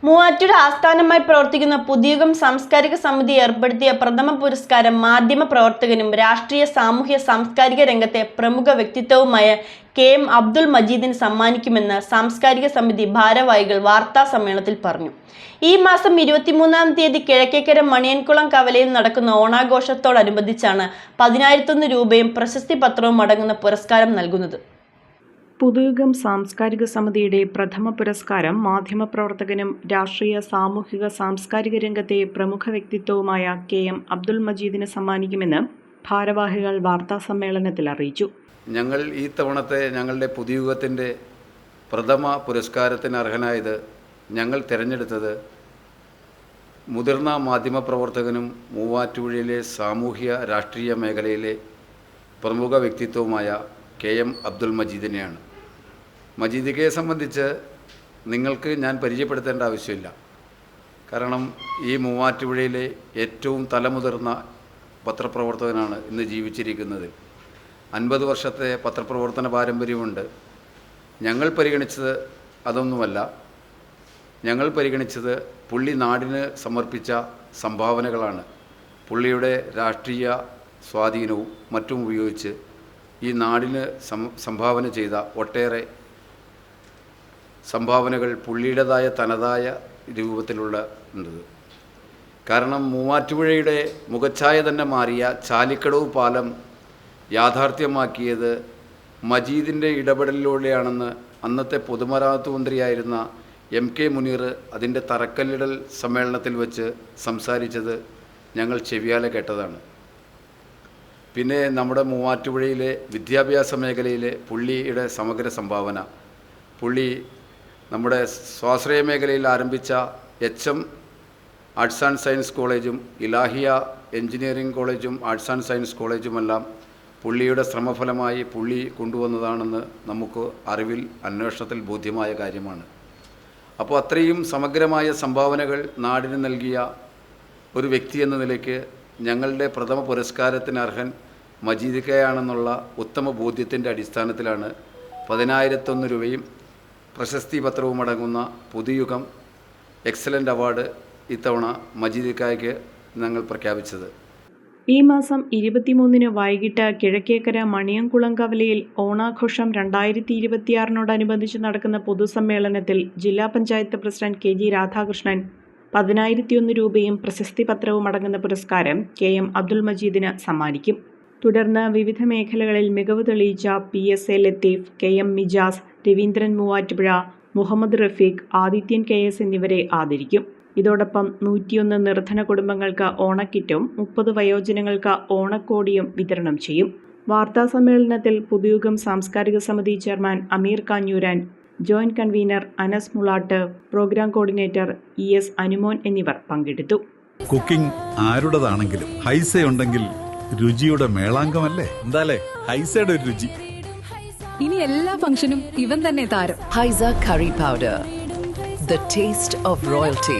മൂവാറ്റുപുഴ ആസ്ഥാനമായി പ്രവർത്തിക്കുന്ന പുതിയുഗം സാംസ്കാരിക സമിതി ഏർപ്പെടുത്തിയ പ്രഥമ പുരസ്കാരം മാധ്യമ പ്രവർത്തകനും രാഷ്ട്രീയ സാമൂഹ്യ സാംസ്കാരിക രംഗത്തെ പ്രമുഖ വ്യക്തിത്വവുമായ KM അബ്ദുൾ മജീദിന് സമ്മാനിക്കുമെന്ന് സാംസ്കാരിക സമിതി ഭാരവാഹികൾ വാർത്താ സമ്മേളനത്തിൽ പറഞ്ഞു. ഈ മാസം 23-ാം തീയതി കിഴക്കേക്കര മണിയൻകുളം കവലയിൽ നടക്കുന്ന ഓണാഘോഷത്തോടനുബന്ധിച്ചാണ് 10,001 രൂപയും പ്രശസ്തി പത്രവും അടങ്ങുന്ന പുരസ്കാരം നൽകുന്നത്. പുതുയുഗം സാംസ്കാരിക സമിതിയുടെ പ്രഥമ പുരസ്കാരം മാധ്യമപ്രവർത്തകനും രാഷ്ട്രീയ സാമൂഹിക സാംസ്കാരിക രംഗത്തെ പ്രമുഖ വ്യക്തിത്വവുമായ KM അബ്ദുൾ മജീദിന് സമ്മാനിക്കുമെന്ന് ഭാരവാഹികൾ വാർത്താസമ്മേളനത്തിൽ അറിയിച്ചു. ഞങ്ങൾ ഈ തവണത്തെ ഞങ്ങളുടെ പുതുയുഗത്തിൻ്റെ പ്രഥമ പുരസ്കാരത്തിന് അർഹനായത് ഞങ്ങൾ തിരഞ്ഞെടുത്തത് മുതിർന്ന മാധ്യമപ്രവർത്തകനും മൂവാറ്റുപുഴയിലെ സാമൂഹ്യ രാഷ്ട്രീയ മേഖലയിലെ പ്രമുഖ വ്യക്തിത്വവുമായ KM അബ്ദുൾ മജീദിനെയാണ്. മജീദിനെ സംബന്ധിച്ച് നിങ്ങൾക്ക് ഞാൻ പരിചയപ്പെടുത്തേണ്ട ആവശ്യമില്ല. കാരണം ഈ മൂവാറ്റുപുഴയിലെ ഏറ്റവും തലമുതിർന്ന പത്രപ്രവർത്തകനാണ് ഇന്ന് ജീവിച്ചിരിക്കുന്നത്. 50 വർഷത്തെ പത്രപ്രവർത്തന പാരമ്പര്യമുണ്ട്. ഞങ്ങൾ പരിഗണിച്ചത് അതൊന്നുമല്ല. ഞങ്ങൾ പരിഗണിച്ചത് പുള്ളി നാടിന് സമർപ്പിച്ച സംഭാവനകളാണ്. പുള്ളിയുടെ രാഷ്ട്രീയ സ്വാധീനവും മറ്റും ഉപയോഗിച്ച് ഈ നാടിന് സംഭാവന ചെയ്ത ഒട്ടേറെ സംഭാവനകൾ പുള്ളിയുടേതായ തനതായ രൂപത്തിലുള്ള ഉണ്ട്. കാരണം മൂവാറ്റുപുഴയുടെ മുഖച്ഛായ തന്നെ മാറിയ ചാലിക്കടവ് പാലം യാഥാർത്ഥ്യമാക്കിയത് മജീദിൻ്റെ ഇടപെടലിലൂടെയാണെന്ന് അന്നത്തെ പൊതുമരാമത്ത് മന്ത്രിയായിരുന്ന MK മുനീർ അതിൻ്റെ തറക്കല്ലിടൽ സമ്മേളനത്തിൽ വെച്ച് സംസാരിച്ചത് ഞങ്ങൾ ചെവിയാലെ കേട്ടതാണ്. പിന്നെ നമ്മുടെ മൂവാറ്റുപുഴയിലെ വിദ്യാഭ്യാസ മേഖലയിലെ പുള്ളിയുടെ സമഗ്ര സംഭാവന, പുള്ളി നമ്മുടെ സ്വാശ്രയ മേഖലയിൽ ആരംഭിച്ച HM ആർട്സ് ആൻഡ് സയൻസ് കോളേജും ഇലാഹിയ എഞ്ചിനീയറിംഗ് കോളേജും ആർട്സ് ആൻഡ് സയൻസ് കോളേജുമെല്ലാം പുള്ളിയുടെ ശ്രമഫലമായി പുള്ളി കൊണ്ടുവന്നതാണെന്ന് നമുക്ക് അറിവിൽ അന്വേഷണത്തിൽ ബോധ്യമായ കാര്യമാണ്. അപ്പോൾ അത്രയും സമഗ്രമായ സംഭാവനകൾ നാടിന് നൽകിയ ഒരു വ്യക്തി എന്ന നിലയ്ക്ക് ഞങ്ങളുടെ പ്രഥമ പുരസ്കാരത്തിന് അർഹൻ മജീദിക്കയാണെന്നുള്ള ഉത്തമ ബോധ്യത്തിൻ്റെ അടിസ്ഥാനത്തിലാണ് 10,001 രൂപയും പ്രശസ്തി പത്രവും അടങ്ങുന്ന പുതുയുഗം എക്സലൻ്റ് അവാർഡ് ഇത്തവണ മജീദിക്കയ്ക്ക് ഞങ്ങൾ പ്രഖ്യാപിച്ചത്. ഈ മാസം 23-ന് വൈകിട്ട് കിഴക്കേക്കര മണിയൻകുളം കവലയിൽ ഓണാഘോഷം 2026-നോടനുബന്ധിച്ച് നടക്കുന്ന പൊതുസമ്മേളനത്തിൽ ജില്ലാ പഞ്ചായത്ത് പ്രസിഡന്റ് KG രാധാകൃഷ്ണൻ 10,001 രൂപയും പ്രശസ്തി പത്രവും അടങ്ങുന്ന പുരസ്കാരം KM അബ്ദുൾ മജീദിന് സമ്മാനിക്കും. തുടർന്ന് വിവിധ മേഖലകളിൽ മികവ് തെളിയിച്ച PSA Latheef, KM Mijas, Raveendran Muvattupuzha, Muhammad Rafeeq, Adithyan KS എന്നിവരെ ആദരിക്കും. ഇതോടൊപ്പം 101 നിർധന കുടുംബങ്ങൾക്ക് ഓണക്കിറ്റും 30 വയോജനങ്ങൾക്ക് ഓണക്കോടിയും വിതരണം ചെയ്യും. വാർത്താ സമ്മേളനത്തിൽ Puthuyugam Samskarika Samithi chairman Ameer Kanjooran, joint convener Anas Mulatt, programme coordinator ES Anumon എന്നിവർ പങ്കെടുത്തു. കുക്കിംഗ് ആരുടേതാണെങ്കിലും ഹൈസ ഉണ്ടെങ്കിൽ രുചിയുടെ മേളാങ്കമല്ലേ? എന്താലേ ഹൈസയുടെ ഒരു രുചി. ഇനി എല്ലാ ഫംഗ്ഷനും ഇവൻ തന്നെ താരം. Haiza curry powder, the taste of royalty.